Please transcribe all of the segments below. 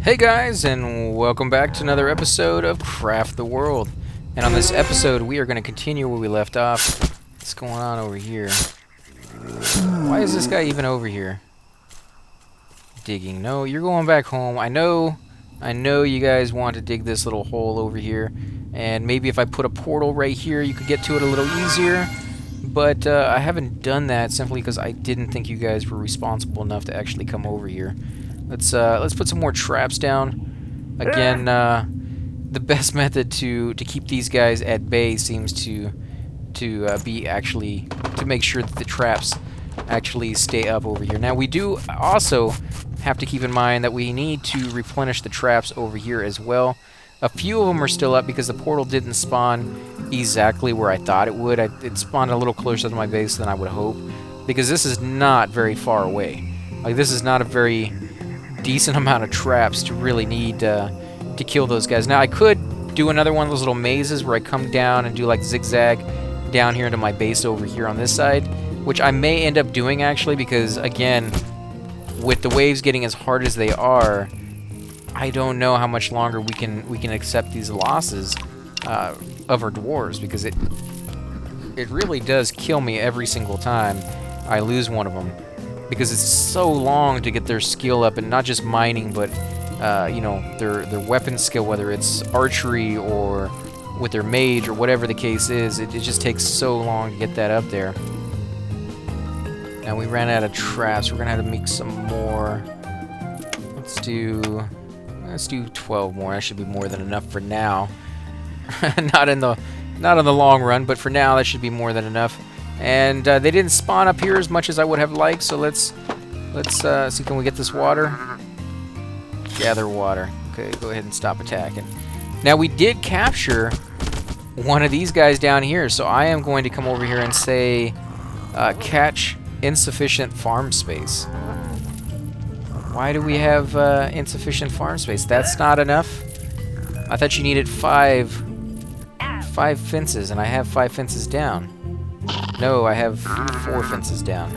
Hey guys, and welcome back to another episode of Craft the World. And on this episode, we are going to continue where we left off. What's going on over here? Why is this guy even over here? Digging. No, you're going back home. I know you guys want to dig this little hole over here. And maybe if I put a portal right here, you could get to it a little easier. But I haven't done that simply because I didn't think you guys were responsible enough to actually come over here. Let's put some more traps down. Again, the best method to keep these guys at bay seems to be actually to make sure that the traps actually stay up over here. Now we do also have to keep in mind that we need to replenish the traps over here as well. A few of them are still up because the portal didn't spawn exactly where I thought it would. It spawned a little closer to my base than I would hope, because this is not very far away. Like, this is not a very decent amount of traps to really need to kill those guys. Now I could do another one of those little mazes where I come down and do like zigzag down here into my base over here on this side, which I may end up doing actually, because again, with the waves getting as hard as they are, I don't know how much longer we can accept these losses of our dwarves, because it really does kill me every single time I lose one of them, because it's so long to get their skill up, and not just mining, but you know, their weapon skill, whether it's archery or with their mage or whatever the case is. It just takes so long to get that up there. Now we ran out of traps. We're gonna have to make some more. Let's do 12 more. That should be more than enough for now. not in the long run, but for now that should be more than enough. And they didn't spawn up here as much as I would have liked, so let's see, can we get this water? Gather water. Okay, go ahead and stop attacking. Now we did capture one of these guys down here, so I am going to come over here and say catch insufficient farm space. Why do we have insufficient farm space? That's not enough? I thought you needed five fences, and I have 5 fences down. No, I have 4 fences down.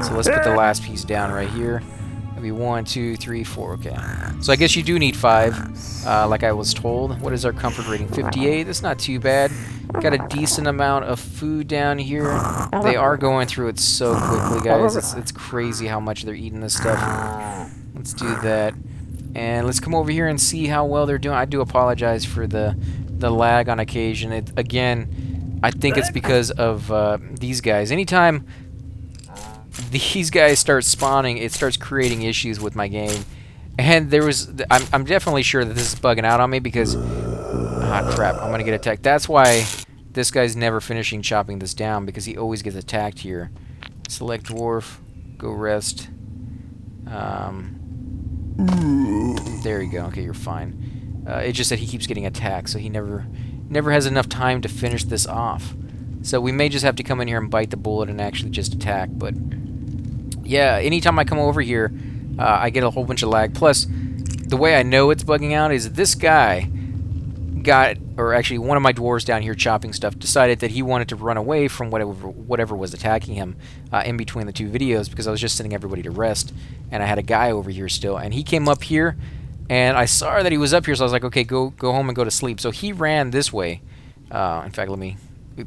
So let's put the last piece down right here. Maybe 1, 2, 3, 4. Okay. So I guess you do need 5, like I was told. What is our comfort rating? 58. That's not too bad. Got a decent amount of food down here. They are going through it so quickly, guys. It's crazy how much they're eating this stuff. Let's do that. And let's come over here and see how well they're doing. I do apologize for the lag on occasion. Again, I think it's because of these guys. Anytime these guys start spawning, it starts creating issues with my game. And I'm definitely sure that this is bugging out on me, because crap, I'm gonna get attacked. That's why this guy's never finishing chopping this down, because he always gets attacked here. Select dwarf, go rest. There you go. Okay, you're fine. It's just that he keeps getting attacked, so he never has enough time to finish this off. So we may just have to come in here and bite the bullet and actually just attack. But yeah, anytime I come over here, I get a whole bunch of lag. Plus, the way I know it's bugging out is this guy or actually one of my dwarves down here chopping stuff, decided that he wanted to run away from whatever was attacking him in between the 2 videos, because I was just sending everybody to rest, and I had a guy over here still, and he came up here, and I saw that he was up here, so I was like, okay, go home and go to sleep. So he ran this way. In fact, let me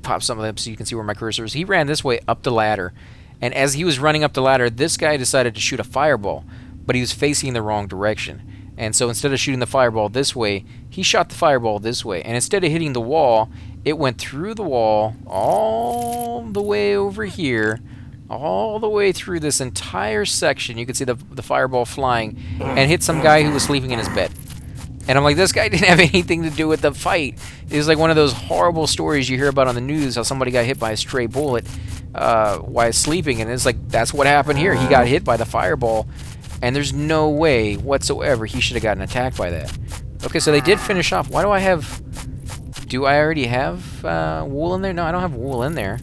pop some of them so you can see where my cursor is. He ran this way up the ladder, and as he was running up the ladder, this guy decided to shoot a fireball, but he was facing the wrong direction. And so instead of shooting the fireball this way, he shot the fireball this way. And instead of hitting the wall, it went through the wall all the way over here, all the way through this entire section. You can see the fireball flying, and hit some guy who was sleeping in his bed. And I'm like, this guy didn't have anything to do with the fight. It was like one of those horrible stories you hear about on the news, how somebody got hit by a stray bullet while sleeping. And it's like, that's what happened here. He got hit by the fireball. And there's no way whatsoever he should have gotten attacked by that. Okay, so they did finish off. Why do I have... Do I already have wool in there? No, I don't have wool in there.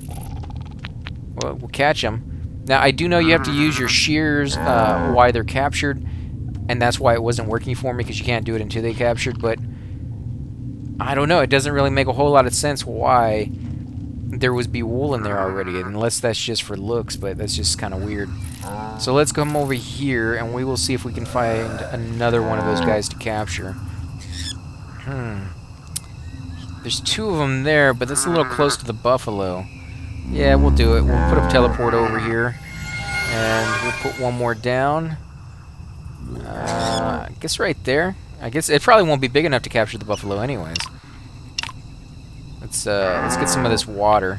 Well, we'll catch them. Now, I do know you have to use your shears while they're captured. And that's why it wasn't working for me, because you can't do it until they captured. But I don't know. It doesn't really make a whole lot of sense why there was be wool in there already, unless that's just for looks, but that's just kind of weird. So let's come over here, and we will see if we can find another one of those guys to capture. There's 2 of them there, but that's a little close to the buffalo. Yeah, we'll do it. We'll put a teleport over here, and we'll put one more down. I guess right there. I guess it probably won't be big enough to capture the buffalo anyways. Let's get some of this water,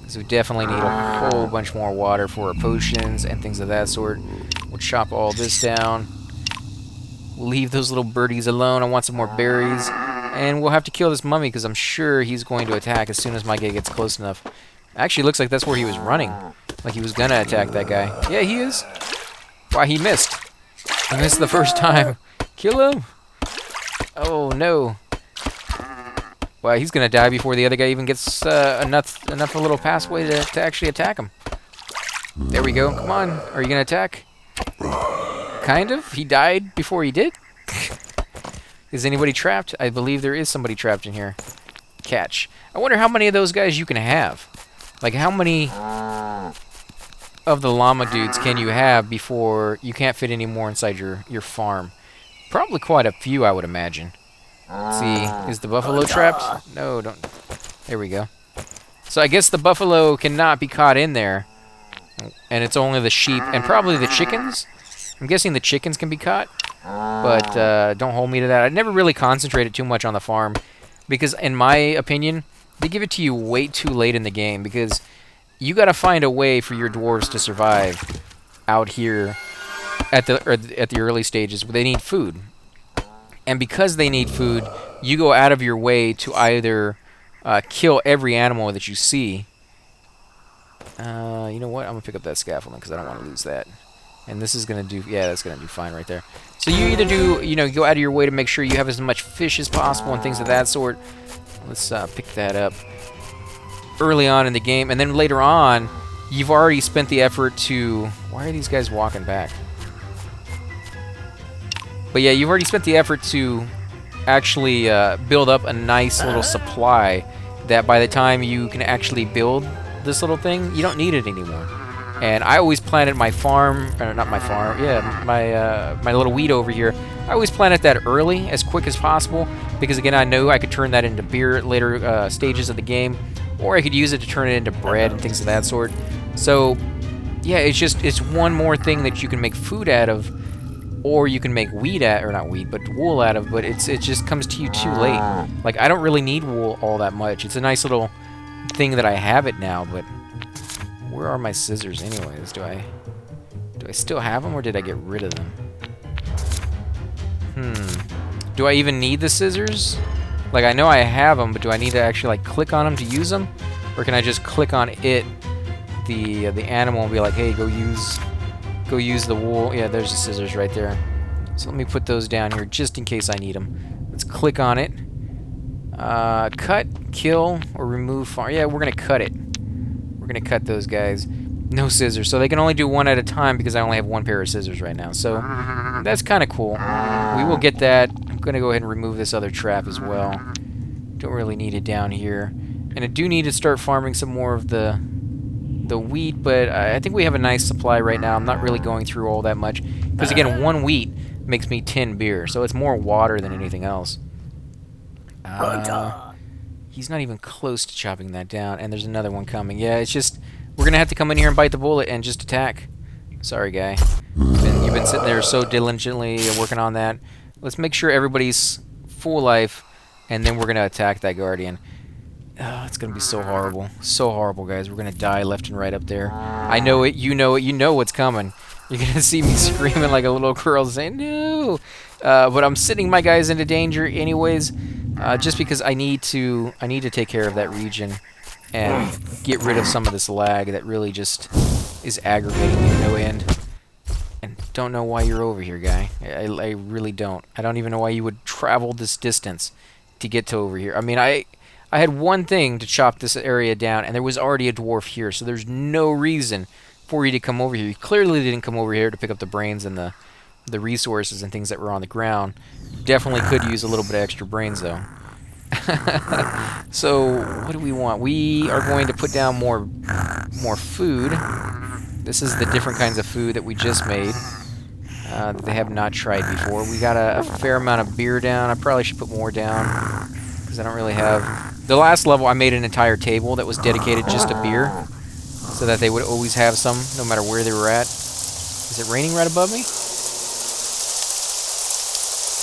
because we definitely need a whole bunch more water for our potions and things of that sort. We'll chop all this down. We'll leave those little birdies alone. I want some more berries. And we'll have to kill this mummy, because I'm sure he's going to attack as soon as my guy gets close enough. Actually, looks like that's where he was running. Like he was going to attack that guy. Yeah, he is. Why, he missed. He missed the first time. Kill him. Oh, no. Well, he's going to die before the other guy even gets enough a little passway to actually attack him. There we go. Come on. Are you going to attack? Kind of. He died before he did. Is anybody trapped? I believe there is somebody trapped in here. Catch. I wonder how many of those guys you can have. Like, how many of the llama dudes can you have before you can't fit any more inside your farm? Probably quite a few, I would imagine. Let's see, is the buffalo trapped? No, don't. There we go. So I guess the buffalo cannot be caught in there. And it's only the sheep and probably the chickens. I'm guessing the chickens can be caught. But don't hold me to that. I never really concentrated too much on the farm, because in my opinion, they give it to you way too late in the game, because you got to find a way for your dwarves to survive out here at the early stages where they need food. And because they need food, you go out of your way to either kill every animal that you see. You know what? I'm going to pick up that scaffolding because I don't want to lose that. And this is going to do, yeah, that's going to do fine right there. So you either do, you know, go out of your way to make sure you have as much fish as possible and things of that sort. Let's pick that up early on in the game. And then later on, you've already spent the effort to... Why are these guys walking back? But yeah, you've already spent the effort to actually build up a nice little supply that by the time you can actually build this little thing, you don't need it anymore. And I always planted my farm, or not my farm, yeah, my little wheat over here. I always planted that early, as quick as possible, because again, I know I could turn that into beer at later stages of the game, or I could use it to turn it into bread and things of that sort. So, yeah, it's one more thing that you can make food out of, or you can make wheat or not wheat, but wool out of, but it just comes to you too late. Like, I don't really need wool all that much. It's a nice little thing that I have it now, but where are my scissors anyways? Do I still have them, or did I get rid of them? Do I even need the scissors? Like, I know I have them, but do I need to actually like click on them to use them, or can I just click on it, the animal, and be like, hey, go use the wool? Yeah, there's the scissors right there. So let me put those down here just in case I need them. Let's click on it. Cut, kill, or remove farm. Yeah, we're gonna cut it. We're gonna cut those guys. No scissors, so they can only do one at a time because I only have one pair of scissors right now. So that's kind of cool. We will get that. I'm gonna go ahead and remove this other trap as well. Don't really need it down here. And I do need to start farming some more of the wheat, but I think we have a nice supply right now. I'm not really going through all that much because again, one wheat makes me 10 beer, so it's more water than anything else. He's not even close to chopping that down, and there's another one coming. Yeah, it's just, we're gonna have to come in here and bite the bullet and just attack. Sorry, guy. You've been sitting there so diligently working on that. Let's make sure everybody's full life, and then we're gonna attack that guardian. Oh, it's gonna be so horrible. So horrible, guys. We're gonna die left and right up there. I know it, you know what's coming. You're gonna see me screaming like a little girl saying, no! But I'm sending my guys into danger anyways. Just because I need to take care of that region and get rid of some of this lag that really just is aggravating me to no end. And don't know why you're over here, guy. I really don't. I don't even know why you would travel this distance to get to over here. I mean, I had one thing to chop this area down, and there was already a dwarf here, so there's no reason for you to come over here. You clearly didn't come over here to pick up the brains and the resources and things that were on the ground. Definitely could use a little bit of extra brains, though. So, what do we want? We are going to put down more food. This is the different kinds of food that we just made that they have not tried before. We got a fair amount of beer down. I probably should put more down because I don't really have... The last level, I made an entire table that was dedicated just to beer so that they would always have some no matter where they were at. Is it raining right above me?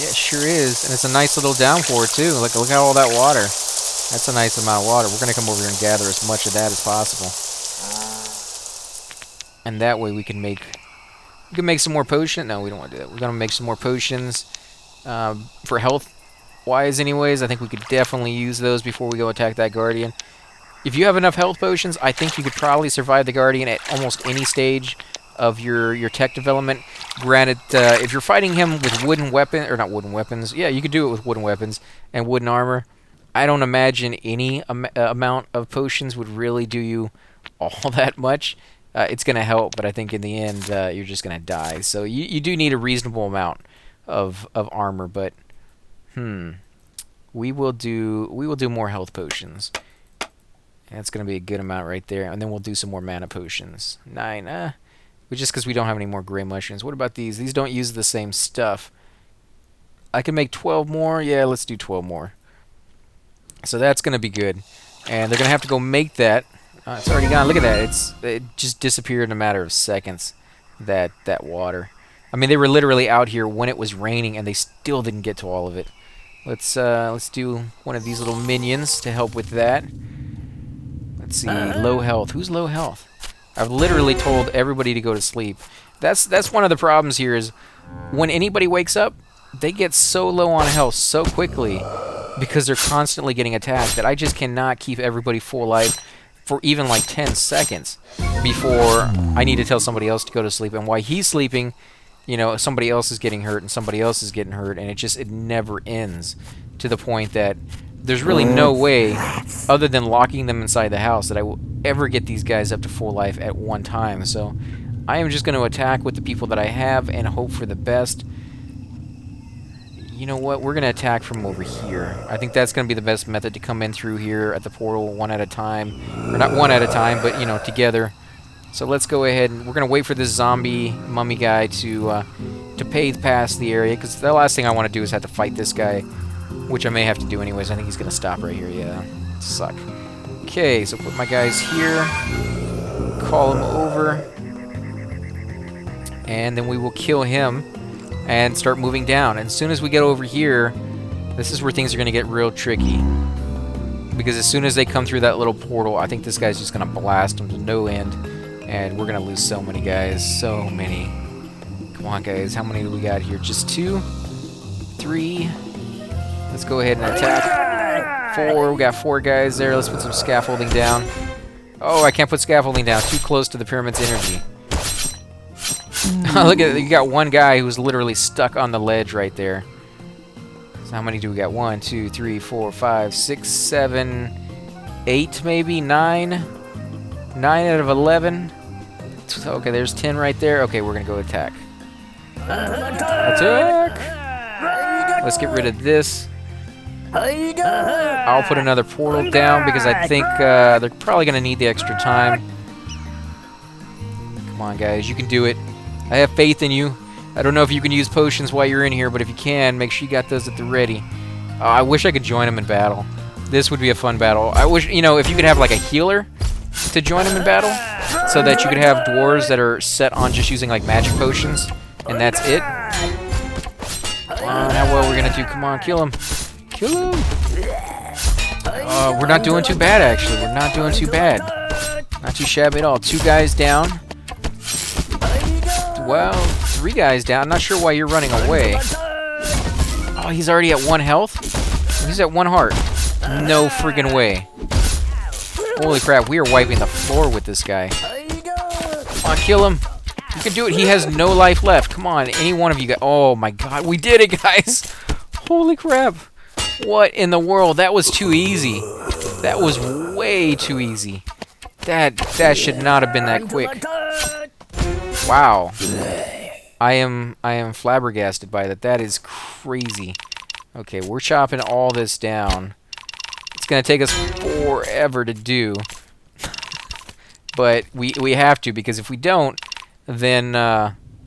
Yeah, it sure is. And it's a nice little downpour, too. Look at all that water. That's a nice amount of water. We're going to come over here and gather as much of that as possible. And that way we can make some more potions. No, we don't want to do that. We're going to make some more potions for health-wise anyways. I think we could definitely use those before we go attack that Guardian. If you have enough health potions, I think you could probably survive the Guardian at almost any stage of your tech development. Granted, if you're fighting him with wooden weapon, or not wooden weapons, yeah, you could do it with wooden weapons and wooden armor. I don't imagine any amount of potions would really do you all that much. It's going to help, but I think in the end, you're just going to die. So you do need a reasonable amount of armor, but we will do more health potions. That's going to be a good amount right there, and then we'll do some more mana potions. 9, just because we don't have any more gray mushrooms. What about these? These don't use the same stuff. I can make 12 more. Yeah, let's do 12 more. So that's going to be good. And they're going to have to go make that. It's already gone. Look at that. It just disappeared in a matter of seconds, that water. I mean, they were literally out here when it was raining, and they still didn't get to all of it. Let's do one of these little minions to help with that. Let's see. Low health. Who's low health? I've literally told everybody to go to sleep. That's one of the problems here is when anybody wakes up, they get so low on health so quickly because they're constantly getting attacked that I just cannot keep everybody full life for even like 10 seconds before I need to tell somebody else to go to sleep. And while he's sleeping, you know, somebody else is getting hurt and somebody else is getting hurt, and it never ends to the point that there's really no way, other than locking them inside the house, that I will ever get these guys up to full life at one time. So I am just going to attack with the people that I have and hope for the best. You know what? We're going to attack from over here. I think that's going to be the best method to come in through here at the portal one at a time. Or not one at a time, but, you know, together. So let's go ahead and we're going to wait for this zombie mummy guy to pave past the area, because the last thing I want to do is have to fight this guy, which I may have to do anyways. I think he's going to stop right here. Yeah, suck. Okay, so put my guys here. Call him over. And then we will kill him and start moving down. And as soon as we get over here, this is where things are going to get real tricky. Because as soon as they come through that little portal, I think this guy's just going to blast them to no end. And we're going to lose so many guys. So many. Come on, guys. How many do we got here? Just 2? 3? Let's go ahead and attack. 4. We got 4 guys there. Let's put some scaffolding down. Oh, I can't put scaffolding down. Too close to the pyramid's energy. Look at it. You got one guy who's literally stuck on the ledge right there. So how many do we got? 1, 2, 3, 4, 5, 6, 7, 8 maybe? 9? 9 out of 11? Okay, there's 10 right there. Okay, we're going to go attack. Attack! Let's get rid of this. I'll put another portal down because I think they're probably going to need the extra time. Come on, guys. You can do it. I have faith in you. I don't know if you can use potions while you're in here, but if you can, make sure you got those at the ready. I wish I could join them in battle. This would be a fun battle. I wish, you know, if you could have like a healer to join them in battle, so that you could have dwarves that are set on just using like magic potions, and that's it. Come on, how well we're gonna do? Come on, kill him. Kill him. We're not doing too bad, actually. We're not doing too bad. Not too shabby at all. 2 guys down. Well, 3 guys down. I'm not sure why you're running away. Oh, he's already at 1 health? He's at 1 heart. No friggin' way. Holy crap, we are wiping the floor with this guy. Come on, kill him. You can do it. He has no life left. Come on, any one of you guys. Oh my god, we did it, guys. Holy crap. What in the world? That was too easy. That was way too easy. That should not have been that quick. Wow. I am flabbergasted by that. That is crazy. Okay, we're chopping all this down. It's going to take us forever to do. But we have to, because if we don't, then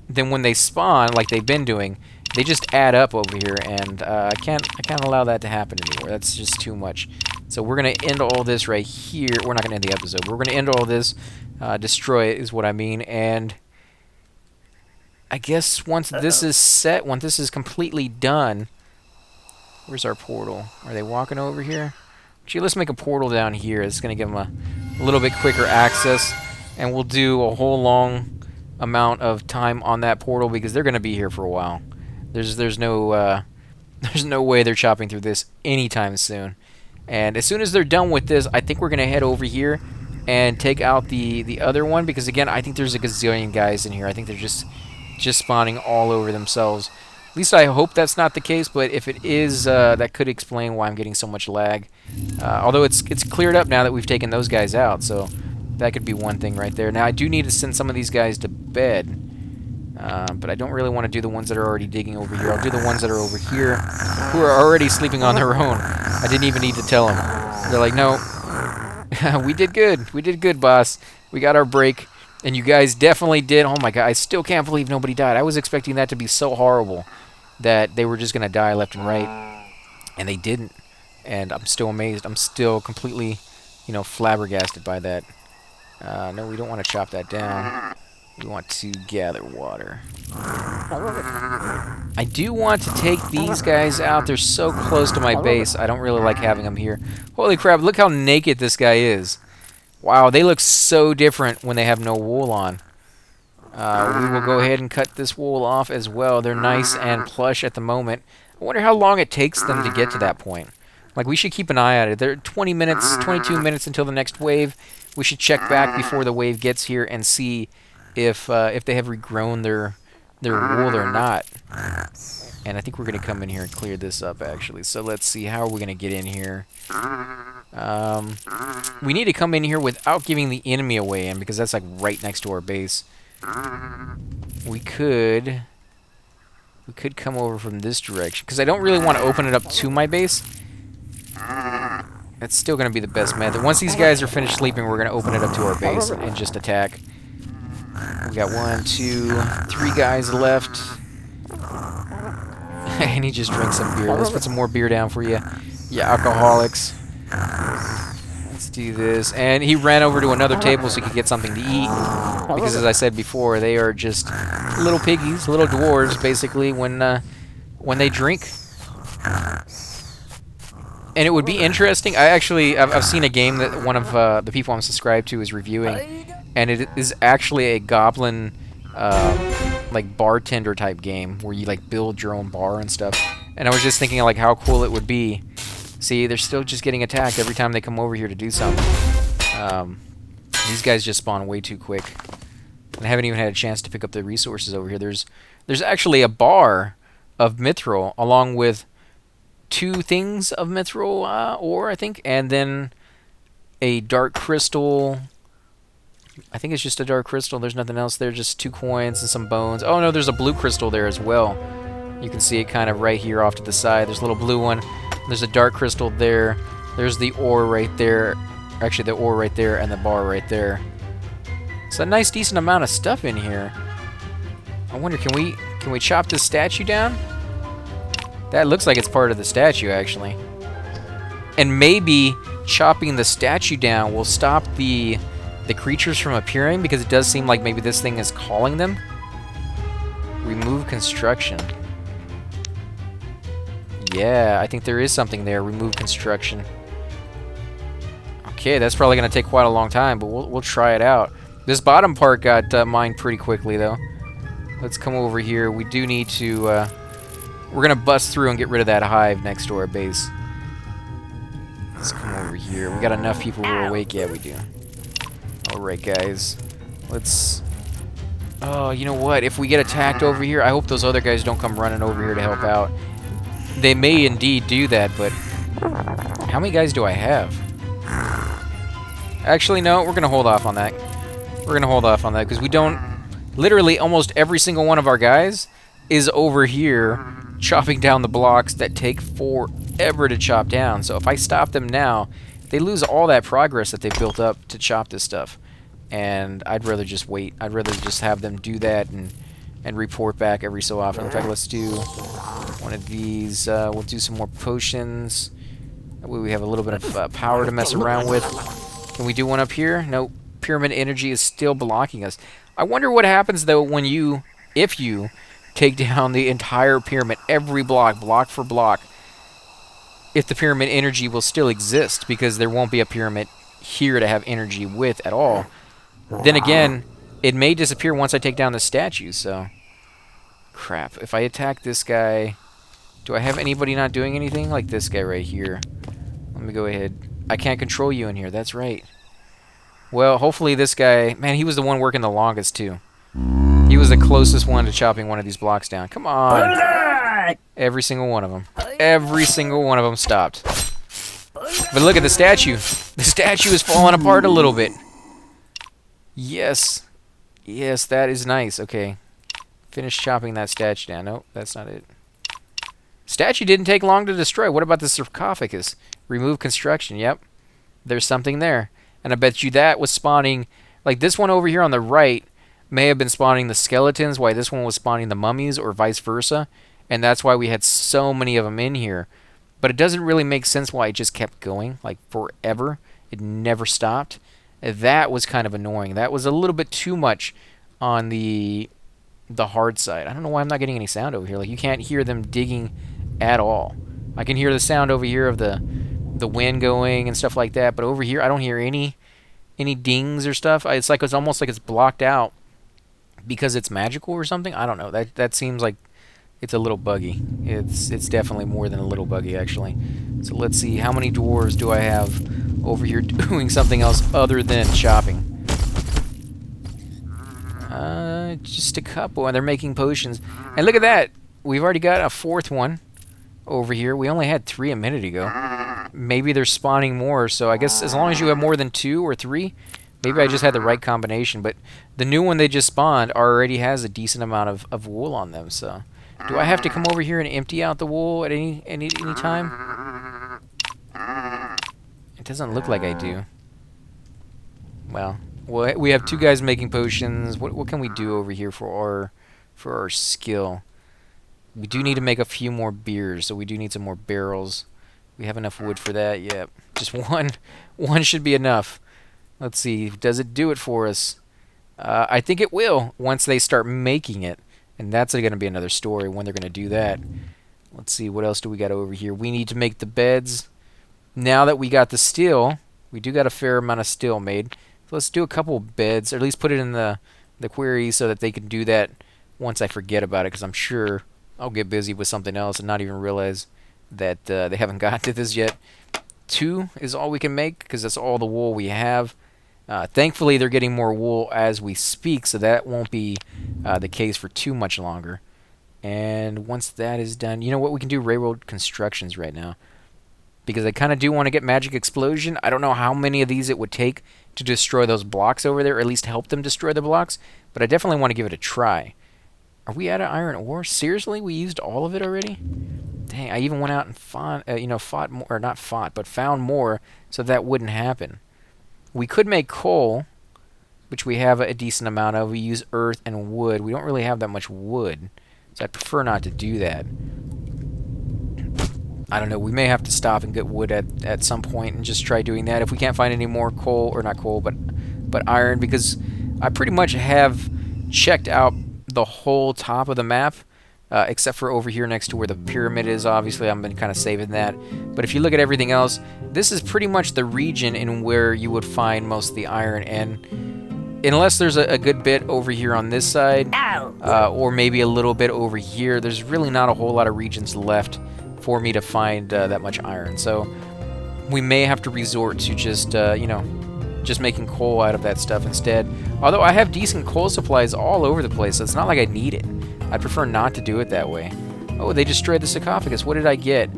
when they spawn, like they've been doing, they just add up over here, and I can't allow that to happen anymore. That's just too much. So we're going to end all this right here. We're not going to end the episode, but we're going to end all this. Destroy it is what I mean. And I guess once this is set, once this is completely done, where's our portal? Are they walking over here? Actually, let's make a portal down here. It's going to give them a little bit quicker access, and we'll do a whole long amount of time on that portal because they're going to be here for a while. There's no way they're chopping through this anytime soon. And as soon as they're done with this, I think we're going to head over here and take out the other one, because again, I think there's a gazillion guys in here. I think they're just spawning all over themselves. At least I hope that's not the case, but if it is, that could explain why I'm getting so much lag. Although it's cleared up now that we've taken those guys out, so that could be one thing right there. Now, I do need to send some of these guys to bed, but I don't really want to do the ones that are already digging over here. I'll do the ones that are over here, who are already sleeping on their own. I didn't even need to tell them. They're like, no, we did good. We did good, boss. We got our break, and you guys definitely did. Oh my god, I still can't believe nobody died. I was expecting that to be so horrible that they were just going to die left and right, and they didn't. And I'm still amazed. I'm still completely, flabbergasted by that. No, we don't want to chop that down. We want to gather water. I do want to take these guys out. They're so close to my base. I don't really like having them here. Holy crap, look how naked this guy is. Wow, they look so different when they have no wool on. We will go ahead and cut this wool off as well. They're nice and plush at the moment. I wonder how long it takes them to get to that point. Like, we should keep an eye on it. They're 20 minutes, 22 minutes until the next wave. We should check back before the wave gets here and see if they have regrown their wool or not. And I think we're going to come in here and clear this up, actually. So let's see, how are we going to get in here? We need to come in here without giving the enemy away in, because that's like right next to our base. We could come over from this direction, because I don't really want to open it up to my base. That's still going to be the best method. Once these guys are finished sleeping, we're going to open it up to our base and just attack. We got 1, 2, 3 guys left. And he just drank some beer. Let's put some more beer down for you. You alcoholics. Let's do this. And he ran over to another table so he could get something to eat. Because as I said before, they are just little piggies, little dwarves, basically, when they drink. And it would be interesting. I've seen a game that one of the people I'm subscribed to is reviewing, and it is actually a goblin, like bartender type game where you like build your own bar and stuff. And I was just thinking like how cool it would be. See, they're still just getting attacked every time they come over here to do something. These guys just spawn way too quick. And I haven't even had a chance to pick up the resources over here. There's actually a bar of mithril along with 2 things of mithril ore, I think, and then a dark crystal. I think it's just a dark crystal. There's nothing else there, just 2 coins and some bones. Oh no, there's a blue crystal there as well. You can see it kind of right here off to the side. There's a little blue one. There's a dark crystal there. There's the ore right there. Actually, the ore right there and the bar right there. It's a nice, decent amount of stuff in here. I wonder, can we chop this statue down? That looks like it's part of the statue, actually. And maybe chopping the statue down will stop the creatures from appearing, because it does seem like maybe this thing is calling them. Remove construction. Yeah, I think there is something there. Remove construction. Okay, that's probably going to take quite a long time, but we'll try it out. This bottom part got mined pretty quickly, though. Let's come over here. We do need to... we're going to bust through and get rid of that hive next to our base. Let's come over here. We got enough people who are awake? Yeah, we do. Alright, guys. Let's... Oh, you know what? If we get attacked over here, I hope those other guys don't come running over here to help out. They may indeed do that, but... How many guys do I have? Actually, no. We're going to hold off on that. We're going to hold off on that, because we don't... Literally, almost every single one of our guys is over here chopping down the blocks that take forever forever to chop down. So if I stop them now, they lose all that progress that they built up to chop this stuff. And I'd rather just wait. I'd rather just have them do that and report back every so often. In fact, let's do one of these. We'll do some more potions. That way we have a little bit of power to mess around with. Can we do one up here? Nope. Pyramid energy is still blocking us. I wonder what happens, though, when if you take down the entire pyramid, every block, block for block, if the pyramid energy will still exist, because there won't be a pyramid here to have energy with at all. Then again, it may disappear once I take down the statues, so... Crap. If I attack this guy... Do I have anybody not doing anything? Like this guy right here. Let me go ahead. I can't control you in here, that's right. Well, hopefully this guy... Man, he was the one working the longest, too. He was the closest one to chopping one of these blocks down. Come on! Every single one of them. Every single one of them stopped. But look at the statue. The statue is falling apart a little bit. Yes. Yes, that is nice. Okay. Finish chopping that statue down. Nope, that's not it. Statue didn't take long to destroy. What about the sarcophagus? Remove construction. Yep. There's something there. And I bet you that was spawning... Like this one over here on the right may have been spawning the skeletons, while this one was spawning the mummies, or vice versa. And that's why we had so many of them in here. But it doesn't really make sense why it just kept going, like forever. It never stopped. That was kind of annoying. That was a little bit too much on the hard side. I don't know why I'm not getting any sound over here. Like, you can't hear them digging at all. I can hear the sound over here of the wind going and stuff like that, but over here I don't hear any dings or stuff. It's like it's almost like it's blocked out because it's magical or something. I don't know. That seems like it's a little buggy. It's definitely more than a little buggy, actually. So let's see, how many dwarves do I have over here doing something else other than chopping? Just a couple, and they're making potions. And look at that! We've already got a fourth one over here. We only had 3 a minute ago. Maybe they're spawning more, so I guess as long as you have more than 2 or 3, maybe I just had the right combination. But the new one they just spawned already has a decent amount of wool on them, so... Do I have to come over here and empty out the wool at any time? It doesn't look like I do. Well, we have 2 guys making potions. What can we do over here for our skill? We do need to make a few more beers, so we do need some more barrels. We have enough wood for that. Yep, just one. One should be enough. Let's see. Does it do it for us? I think it will once they start making it. And that's going to be another story when they're going to do that. Let's see, what else do we got over here? We need to make the beds. Now that we got the steel, we do got a fair amount of steel made. So let's do a couple beds, or at least put it in the query so that they can do that once I forget about it, because I'm sure I'll get busy with something else and not even realize that they haven't got to this yet. 2 is all we can make, because that's all the wool we have. Thankfully, they're getting more wool as we speak, so that won't be the case for too much longer. And once that is done, you know what? We can do railroad constructions right now, because I kind of do want to get magic explosion. I don't know how many of these it would take to destroy those blocks over there, or at least help them destroy the blocks, but I definitely want to give it a try. Are we out of iron ore? Seriously? We used all of it already? Dang, I even went out and fought more, or not fought, but found more, so that wouldn't happen. We could make coal, which we have a decent amount of. We use earth and wood. We don't really have that much wood, so I prefer not to do that. I don't know. We may have to stop and get wood at some point and just try doing that if we can't find any more coal, or not coal, but iron, because I pretty much have checked out the whole top of the map, except for over here next to where the pyramid is. Obviously, I've been kind of saving that. But if you look at everything else, this is pretty much the region in where you would find most of the iron. And unless there's a good bit over here on this side, or maybe a little bit over here, there's really not a whole lot of regions left for me to find that much iron. So we may have to resort to just, just making coal out of that stuff instead. Although I have decent coal supplies all over the place, so it's not like I need it. I'd prefer not to do it that way. Oh, they destroyed the sarcophagus. What did I get?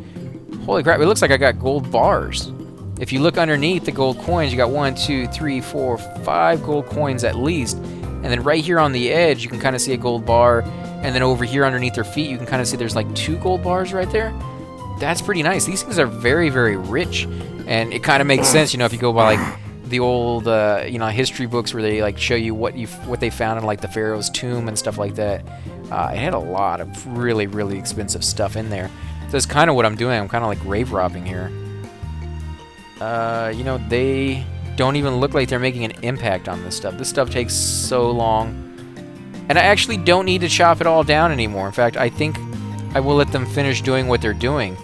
Holy crap, it looks like I got gold bars. If you look underneath the gold coins, you got 1, 2, 3, 4, 5 gold coins at least. And then right here on the edge, you can kind of see a gold bar. And then over here underneath their feet, you can kind of see there's like 2 gold bars right there. that's pretty nice. These things are very, very rich, and it kind of makes sense, you know, if you go by like the old, you know, history books where they like show you what they found in like the Pharaoh's tomb and stuff like that. It had a lot of really, really expensive stuff in there. So that's kind of what I'm doing. I'm kind of like grave robbing here. You know, they don't even look like they're making an impact on this stuff. This stuff takes so long, and I actually don't need to chop it all down anymore. In fact, I think I will let them finish doing what they're doing.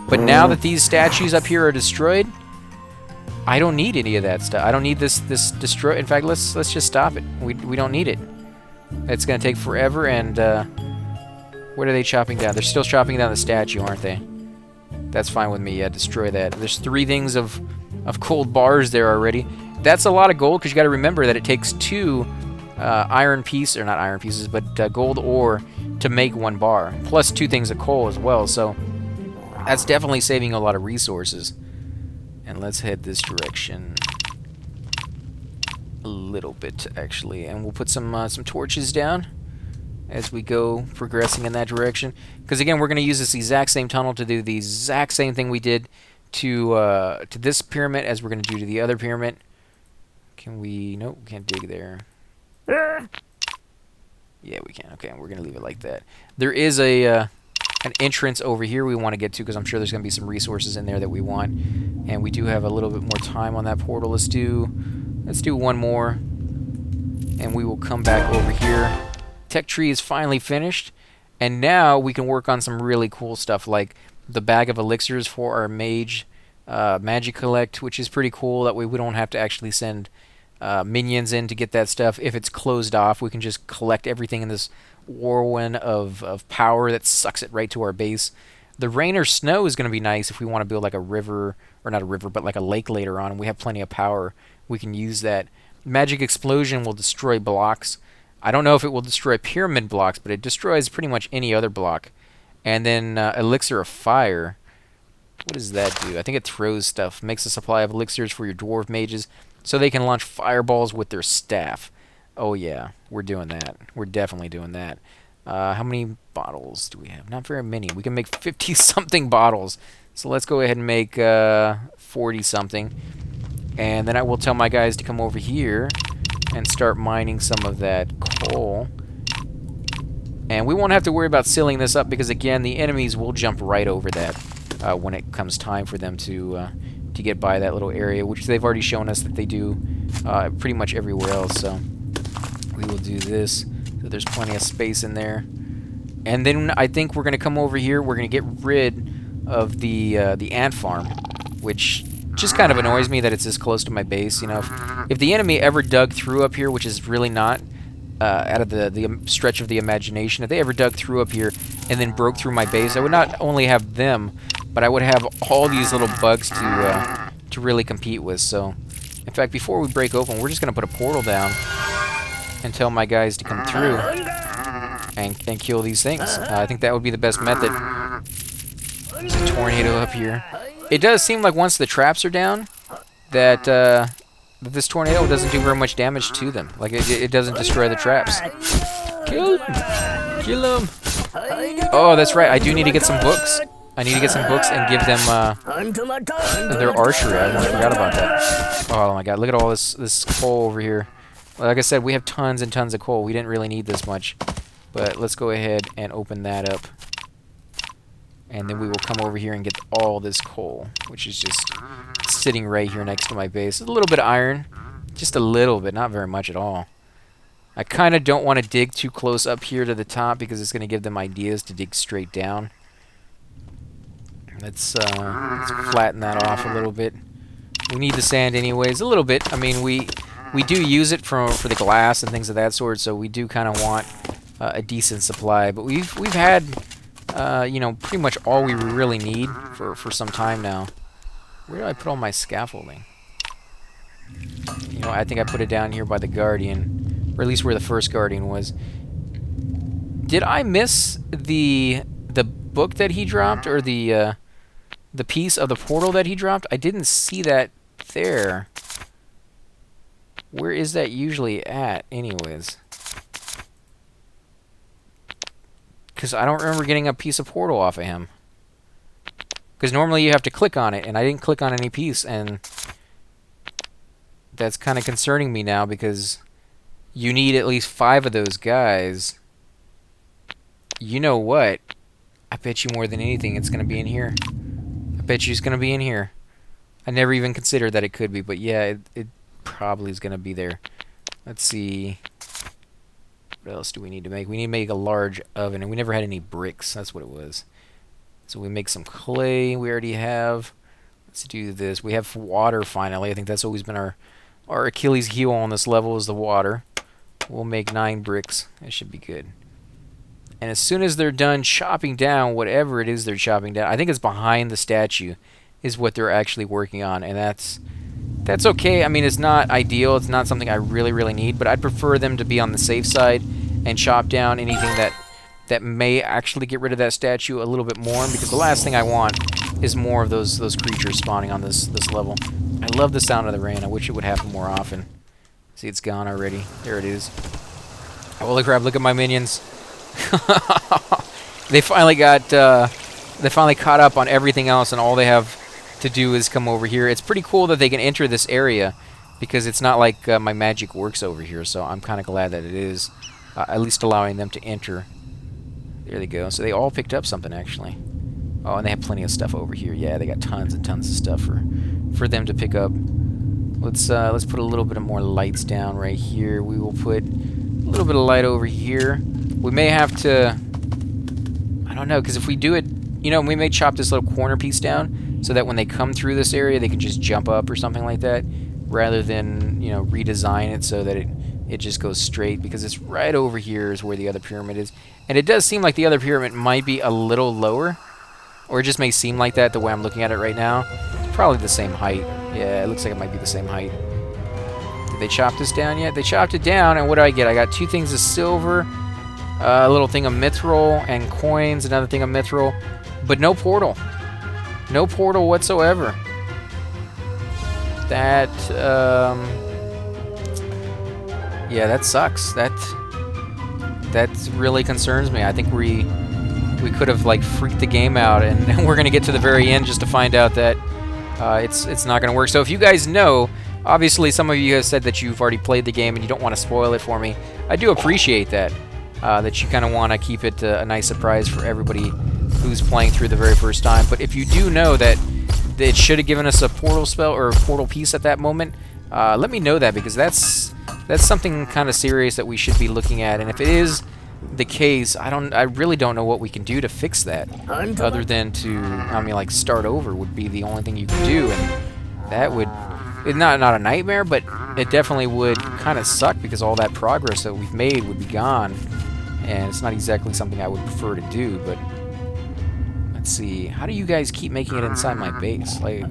But now that these statues up here are destroyed, I don't need any of that stuff. I don't need this destroy. In fact, let's just stop it. We don't need it. It's gonna take forever. And what are they chopping down? They're still chopping down the statue, aren't they? That's fine with me. Yeah, destroy that. There's 3 things of gold bars there already. That's a lot of gold because you got to remember that it takes 2 iron pieces, or not iron pieces, but gold ore to make 1 bar, plus 2 things of coal as well. So that's definitely saving a lot of resources. And let's head this direction a little bit, actually, and we'll put some torches down as we go progressing in that direction. Because again, we're going to use this exact same tunnel to do the exact same thing we did to this pyramid as we're going to do to the other pyramid. Can we? Nope, we can't dig there. Yeah, we can. Okay, we're going to leave it like that. There is an entrance over here we want to get to, because I'm sure there's going to be some resources in there that we want, and we do have a little bit more time on that portal. Let's do 1 more, and we will come back over here. Tech tree is finally finished, and now we can work on some really cool stuff like the bag of elixirs for our mage magic collect, which is pretty cool. That way we don't have to actually send minions in to get that stuff. If it's closed off, we can just collect everything in this whirlwind of power that sucks it right to our base. The rain or snow is going to be nice if we want to build like a river, or not a river, but like a lake later on, and we have plenty of power. We can use that. Magic explosion will destroy blocks. I don't know if it will destroy pyramid blocks, but it destroys pretty much any other block. And then elixir of fire. What does that do? I think it throws stuff. Makes a supply of elixirs for your dwarf mages so they can launch fireballs with their staff. Oh yeah, we're doing that. We're definitely doing that. How many bottles do we have? Not very many. We can make 50-something bottles. So let's go ahead and make 40-something. And then I will tell my guys to come over here and start mining some of that coal. And we won't have to worry about sealing this up because, again, the enemies will jump right over that when it comes time for them to get by that little area, which they've already shown us that they do pretty much everywhere else. So we will do this. So there's plenty of space in there. And then I think we're going to come over here. We're going to get rid of the ant farm, which just kind of annoys me that it's this close to my base. You know, if the enemy ever dug through up here, which is really not out of the stretch of the imagination, if they ever dug through up here and then broke through my base, I would not only have them, but I would have all these little bugs to really compete with. So, in fact, before we break open, we're just going to put a portal down and tell my guys to come through and kill these things. I think that would be the best method. There's a tornado up here. It does seem like once the traps are down, that this tornado doesn't do very much damage to them. Like, it doesn't destroy the traps. Kill them! Kill them! Oh, that's right. I do need to get some books. I need to get some books and give them their archery. I almost forgot about that. Oh my god, look at all this coal over here. Like I said, we have tons and tons of coal. We didn't really need this much. But let's go ahead and open that up. And then we will come over here and get all this coal, which is just sitting right here next to my base. A little bit of iron. Just a little bit, not very much at all. I kind of don't want to dig too close up here to the top because it's going to give them ideas to dig straight down. Let's flatten that off a little bit. We need the sand anyways, a little bit. I mean, we do use it for the glass and things of that sort, so we do kind of want a decent supply. But we've had you know, pretty much all we really need for some time now. Where did I put all my scaffolding? You know, I think I put it down here by the Guardian, or at least where the first Guardian was. Did I miss the book that he dropped, or the piece of the portal that he dropped? I didn't see that there. Where is that usually at, anyways? Because I don't remember getting a piece of portal off of him. Because normally you have to click on it, and I didn't click on any piece, and that's kind of concerning me now because you need at least 5 of those guys. You know what? I bet you more than anything it's going to be in here. I bet you it's going to be in here. I never even considered that it could be, but yeah, it probably is going to be there. Let's see. What else do we need to make? We need to make a large oven, and we never had any bricks. That's what it was. So we make some clay. We already have. Let's do this. We have water finally. I think that's always been our Achilles heel on this level is the water. We'll make 9 bricks. That should be good. And as soon as they're done chopping down whatever it is they're chopping down, I think it's behind the statue is what they're actually working on, and that's okay. I mean, it's not ideal. It's not something I really need, but I'd prefer them to be on the safe side and chop down anything that may actually get rid of that statue a little bit more, because the last thing I want is more of those creatures spawning on this level. I love the sound of the rain. I wish it would happen more often. See, it's gone already. There it is. Holy crap, look at my minions. They finally caught up on everything else, and all they have to do is come over here. It's pretty cool that they can enter this area, because it's not like my magic works over here, so I'm kind of glad that it is at least allowing them to enter. There they go. So they all picked up something, actually. Oh, and they have plenty of stuff over here. Yeah, they got tons and tons of stuff for them to pick up. Let's put a little bit of more lights down right here. We will put a little bit of light over here. We may have to, I don't know, because if we do it, you know, we may chop this little corner piece down so that when they come through this area, they can just jump up or something like that, rather than, you know, redesign it so that it just goes straight, because it's right over here is where the other pyramid is. And it does seem like the other pyramid might be a little lower, or it just may seem like that the way I'm looking at it right now. It's probably the same height. Yeah, it looks like it might be the same height. Did they chop this down yet? They chopped it down, and what do I get? I got 2 things of silver, a little thing of mithril, and coins, another thing of mithril, but no portal. No portal whatsoever. That, yeah, that sucks. That really concerns me. I think we could have, like, freaked the game out, and we're going to get to the very end just to find out that it's not going to work. So if you guys know, obviously some of you have said that you've already played the game and you don't want to spoil it for me. I do appreciate that, that you kind of want to keep it a nice surprise for everybody who's playing through the very first time. But if you do know that it should have given us a portal spell or a portal piece at that moment, let me know that, because that's something kind of serious that we should be looking at. And if it is the case, I really don't know what we can do to fix that, other than to, I mean, like, start over would be the only thing you can do, and that would, it's not a nightmare, but it definitely would kind of suck, because all that progress that we've made would be gone, and it's not exactly something I would prefer to do. But let's see, how do you guys keep making it inside my base? Like,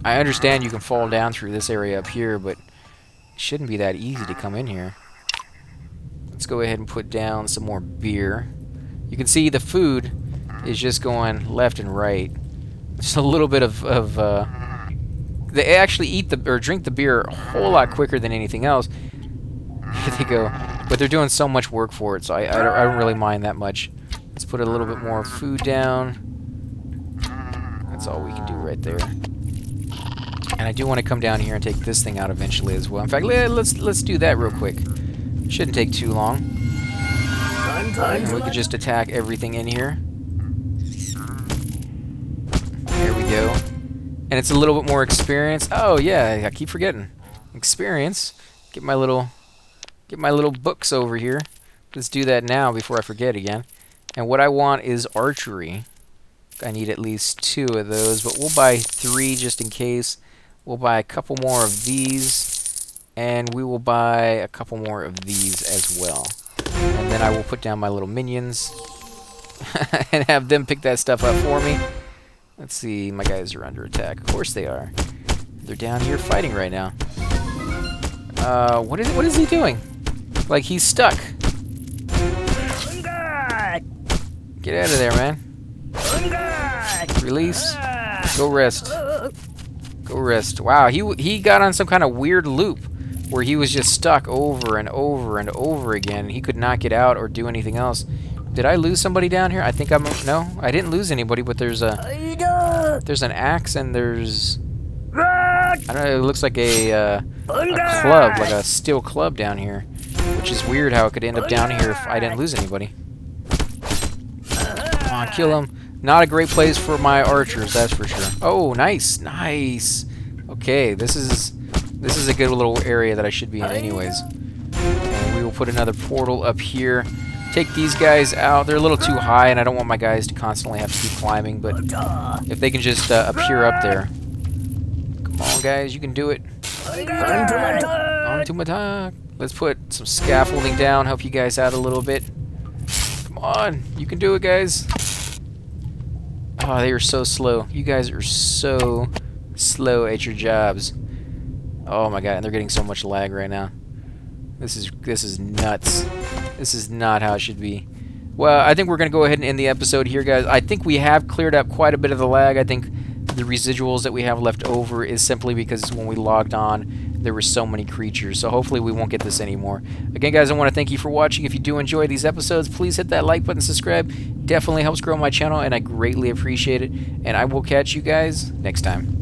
I understand you can fall down through this area up here, but it shouldn't be that easy to come in here. Let's go ahead and put down some more beer. You can see the food is just going left and right. Just a little bit of they actually eat or drink the beer a whole lot quicker than anything else. Here they go. But they're doing so much work for it, so I don't really mind that much. Let's put a little bit more food down. That's all we can do right there. And I do want to come down here and take this thing out eventually as well. In fact, let's do that real quick. Shouldn't take too long. And we could just attack everything in here. There we go. And it's a little bit more experience. Oh yeah, I keep forgetting. Experience. Get my little books over here. Let's do that now before I forget again. And what I want is archery. I need at least 2 of those, but we'll buy 3 just in case. We'll buy a couple more of these, and we will buy a couple more of these as well. And then I will put down my little minions and have them pick that stuff up for me. Let's see, my guys are under attack. Of course they are. They're down here fighting right now. What is he doing? Like, he's stuck. Get out of there, man. Release. Go rest. Go rest. Wow, he got on some kind of weird loop where he was just stuck over and over and over again. He could not get out or do anything else. Did I lose somebody down here? I think I'm... No, I didn't lose anybody, but there's an axe and there's... I don't know, it looks like a club, like a steel club down here. Which is weird how it could end up down here if I didn't lose anybody. Come on, kill him. Not a great place for my archers, that's for sure. Oh, nice, nice. Okay, this is a good little area that I should be in anyways. And we will put another portal up here. Take these guys out. They're a little too high, and I don't want my guys to constantly have to keep climbing, but if they can just appear up there. Come on, guys, you can do it. On to my talk. Let's put some scaffolding down, help you guys out a little bit. Come on, you can do it, guys. Oh, they are so slow. You guys are so slow at your jobs. Oh my god, and they're getting so much lag right now. This is nuts. This is not how it should be. Well, I think we're going to go ahead and end the episode here, guys. I think we have cleared up quite a bit of the lag. I think the residuals that we have left over is simply because when we logged on, there were so many creatures. So hopefully we won't get this anymore. Again, guys, I want to thank you for watching. If you do enjoy these episodes, please hit that like button, subscribe. Definitely helps grow my channel, and I greatly appreciate it. And I will catch you guys next time.